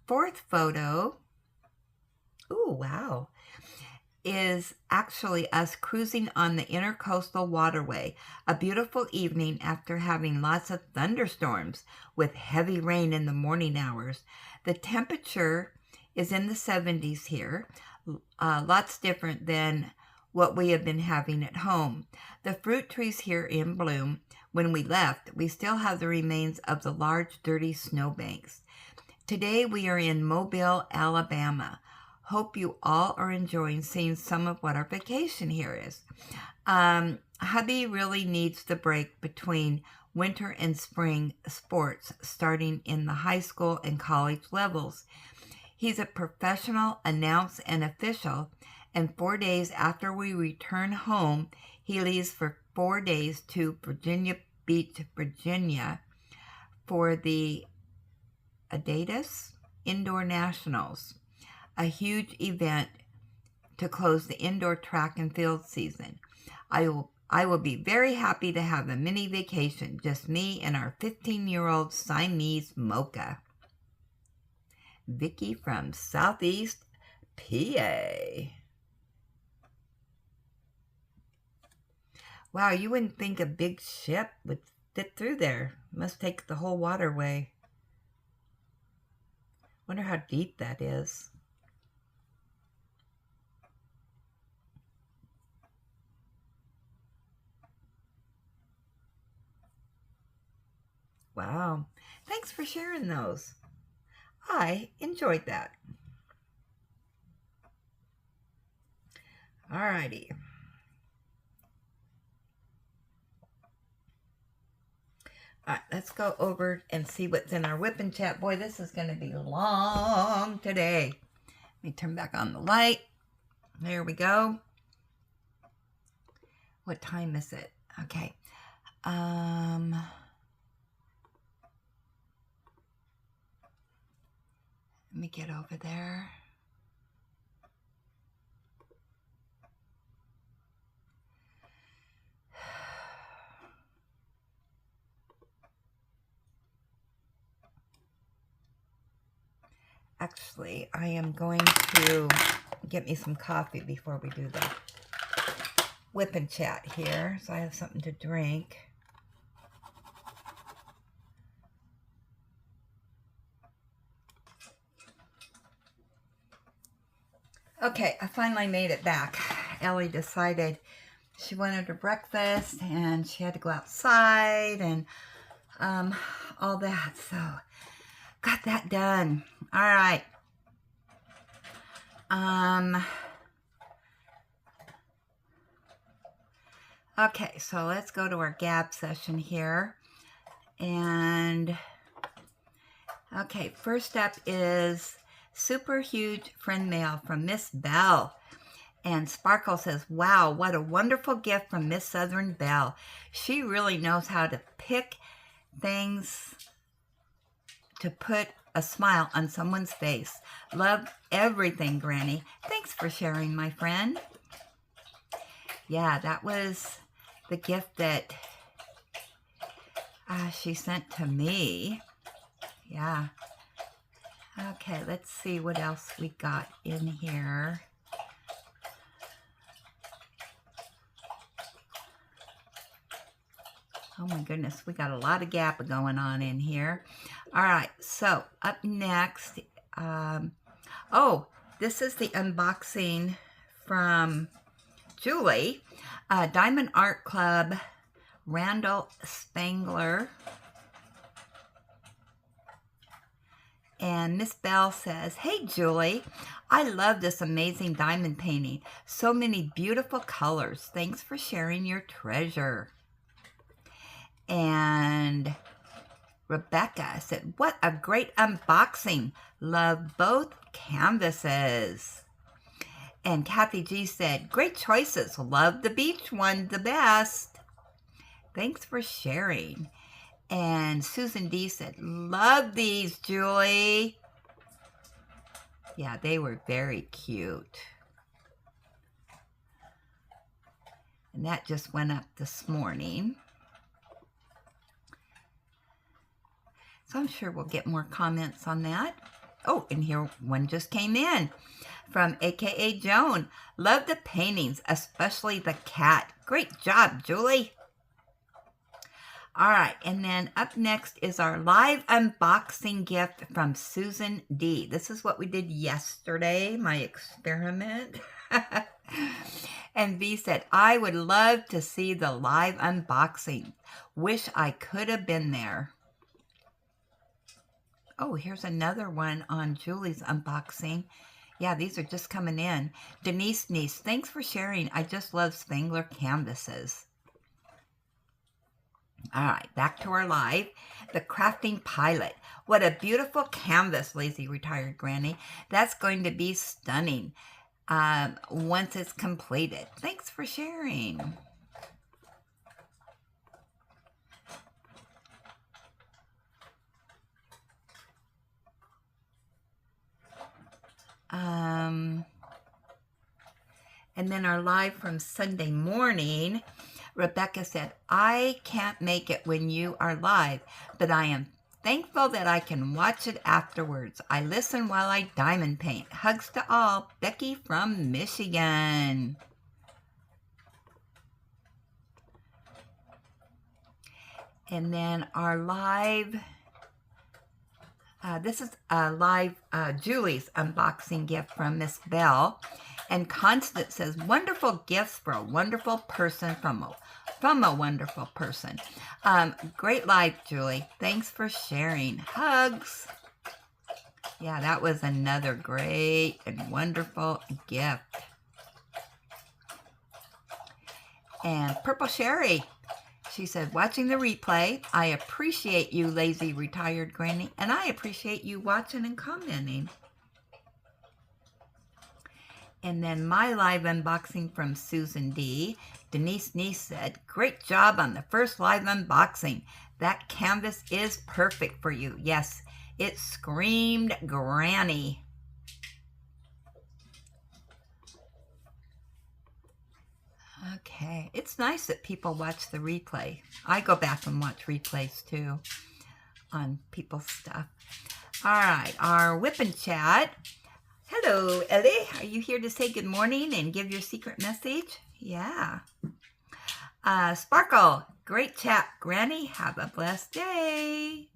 fourth photo, ooh, wow, is actually us cruising on the intercoastal waterway. A beautiful evening after having lots of thunderstorms with heavy rain in the morning hours. The temperature is in the 70s here, lots different than what we have been having at home. The fruit trees here in bloom. When we left, we still have the remains of the large, dirty snowbanks. Today we are in Mobile, Alabama. Hope you all are enjoying seeing some of what our vacation here is. Hubby really needs the break between winter and spring sports starting in the high school and college levels. He's a professional announce and official, and 4 days after we return home, he leaves for 4 days to Virginia Beach, Virginia for the Adidas Indoor Nationals, a huge event to close the indoor track and field season. I will be very happy to have a mini vacation, just me and our 15-year-old Siamese Mocha. Vicky from Southeast PA. Wow, you wouldn't think a big ship would fit through there. Must take the whole waterway. Wonder how deep that is. Wow. Thanks for sharing those. I enjoyed that. Alrighty. All right, let's go over and see what's in our whipping chat. Boy, this is going to be long today. Let me turn back on the light. There we go. What time is it? Okay. Let me get over there. Actually, I am going to get me some coffee before we do the whip and chat here, so I have something to drink. Okay, I finally made it back. Ellie decided she wanted her breakfast and she had to go outside and all that, so got that done. All right. Okay, so let's go to our gab session here. And okay, first up is super huge friend mail from Miss Bell. And Sparkle says, wow, what a wonderful gift from Miss Southern Belle. She really knows how to pick things to put a smile on someone's face. Love everything, Granny. Thanks for sharing, my friend. Yeah, that was the gift that she sent to me. Yeah. Okay, let's see what else we got in here. Oh my goodness, we got a lot of gap going on in here. All right, so up next, this is the unboxing from Julie, Diamond Art Club, Randall Spangler. And Miss Bell says, hey, Julie, I love this amazing diamond painting. So many beautiful colors. Thanks for sharing your treasure. And Rebecca said, what a great unboxing. Love both canvases. And Kathy G said, great choices. Love the beach one the best. Thanks for sharing. And Susan D said, love these, Julie. Yeah, they were very cute. And that just went up this morning. So I'm sure we'll get more comments on that. Oh, and here one just came in from AKA Joan. Love the paintings, especially the cat. Great job, Julie. All right, and then up next is our live unboxing gift from Susan D. This is what we did yesterday, my experiment. And V said, I would love to see the live unboxing. Wish I could have been there. Oh, here's another one on Julie's unboxing. Yeah, these are just coming in. Denise Niece, thanks for sharing. I just love Spangler canvases. All right, back to our live. The Crafting Pilot. What a beautiful canvas, Lazy Retired Granny. That's going to be stunning once it's completed. Thanks for sharing. And then our live from Sunday morning, Rebecca said, I can't make it when you are live, but I am thankful that I can watch it afterwards. I listen while I diamond paint. Hugs to all. Becky from Michigan. And then our live, this is a live Julie's unboxing gift from Miss Bell. And Constance says, wonderful gifts for a wonderful person from a wonderful person. Great live, Julie. Thanks for sharing. Hugs. Yeah, that was another great and wonderful gift. And Purple Sherry, she said, watching the replay, I appreciate you, lazy retired granny, and I appreciate you watching and commenting. And then my live unboxing from Susan D. Denise Neese said, great job on the first live unboxing. That canvas is perfect for you. Yes, it screamed granny. Okay, it's nice that people watch the replay. I go back and watch replays too on people's stuff. All right, our whip and chat. Hello, Ellie. Are you here to say good morning and give your secret message? Yeah. Sparkle, great chat, Granny. Have a blessed day.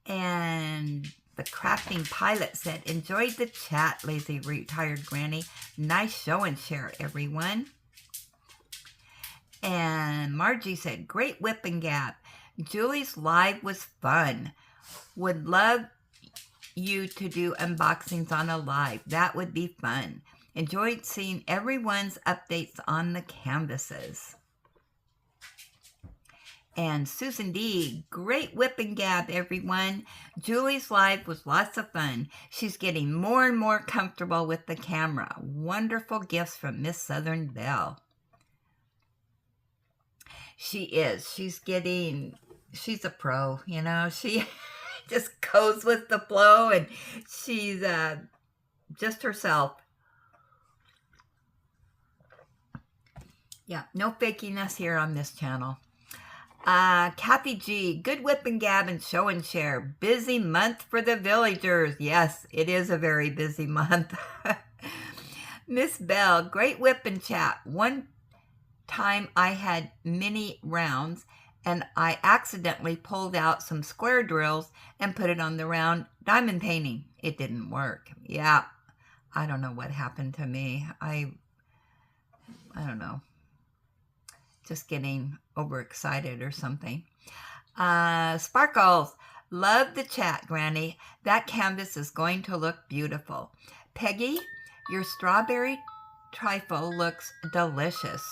And the crafting pilot said, enjoyed the chat, lazy retired Granny. Nice show and share, everyone. And Margie said, great whip and gap. Julie's live was fun. Would love you to do unboxings on a live. That would be fun. Enjoyed seeing everyone's updates on the canvases. And Susan D, great whip and gab, everyone. Julie's live was lots of fun. She's getting more and more comfortable with the camera. Wonderful gifts from Miss Southern Belle. She is. She's a pro, you know. She just goes with the flow, and she's just herself. Yeah, no fakiness here on this channel. Kathy G, good whip and gab and show and share. Busy month for the villagers. Yes, it is a very busy month. Miss Bell, great whip and chat. One time I had mini rounds and I accidentally pulled out some square drills and put it on the round diamond painting. It didn't work. Yeah, I don't know what happened to me. I don't know. Just getting overexcited or something. Sparkles, love the chat, Granny. That canvas is going to look beautiful. Peggy, your strawberry trifle looks delicious.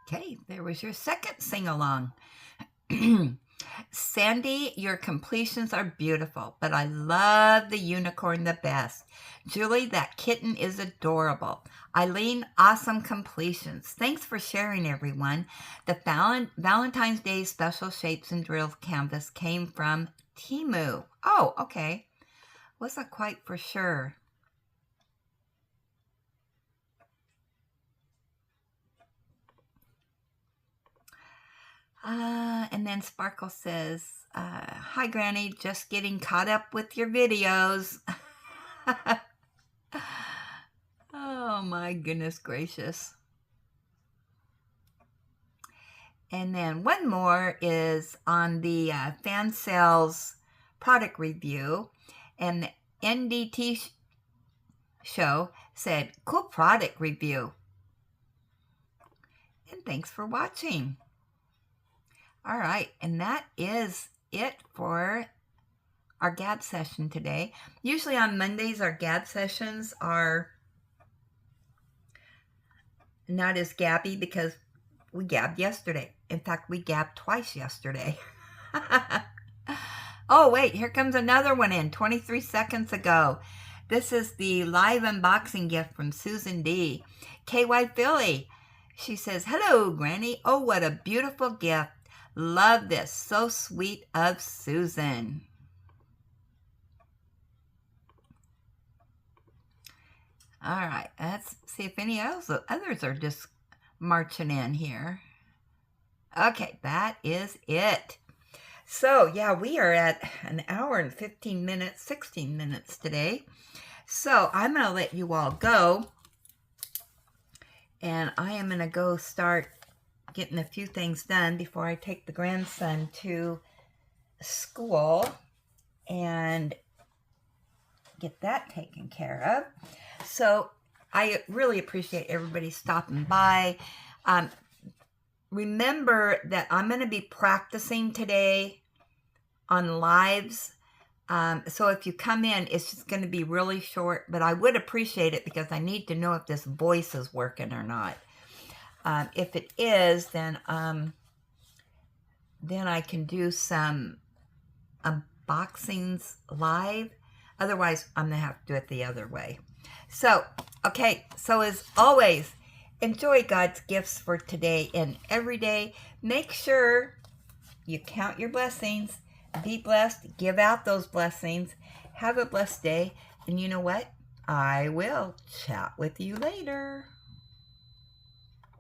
Okay, there was your second sing-along. Sandy, your completions are beautiful, but I love the unicorn the best. Julie, that kitten is adorable. Eileen, awesome completions. Thanks for sharing, everyone. The Valentine's Day Special Shapes and Drills canvas came from Temu. Oh, okay. Wasn't quite for sure. And then Sparkle says, hi, Granny, just getting caught up with your videos. Oh, my goodness gracious. And then one more is on the fan sales product review. And the NDT show said, cool product review. And thanks for watching. All right, and that is it for our gab session today. Usually on Mondays, our gab sessions are not as gabby because we gabbed yesterday. In fact, we gabbed twice yesterday. Oh, wait, here comes another one in 23 seconds ago. This is the live unboxing gift from Susan D. KY Philly. She says, hello, Granny. Oh, what a beautiful gift. Love this. So sweet of Susan. All right, let's see if any others are just marching in here. Okay, that is it. So, yeah, we are at an hour and 15 minutes, 16 minutes today. So, I'm going to let you all go. And I am going to go start getting a few things done before I take the grandson to school and get that taken care of. So, I really appreciate everybody stopping by. Remember that I'm going to be practicing today on lives. So if you come in, it's just going to be really short, but I would appreciate it because I need to know if this voice is working or not. If it is, then I can do some unboxings live. Otherwise, I'm going to have to do it the other way. So, okay, so as always, enjoy God's gifts for today and every day. Make sure you count your blessings. Be blessed. Give out those blessings. Have a blessed day. And you know what? I will chat with you later.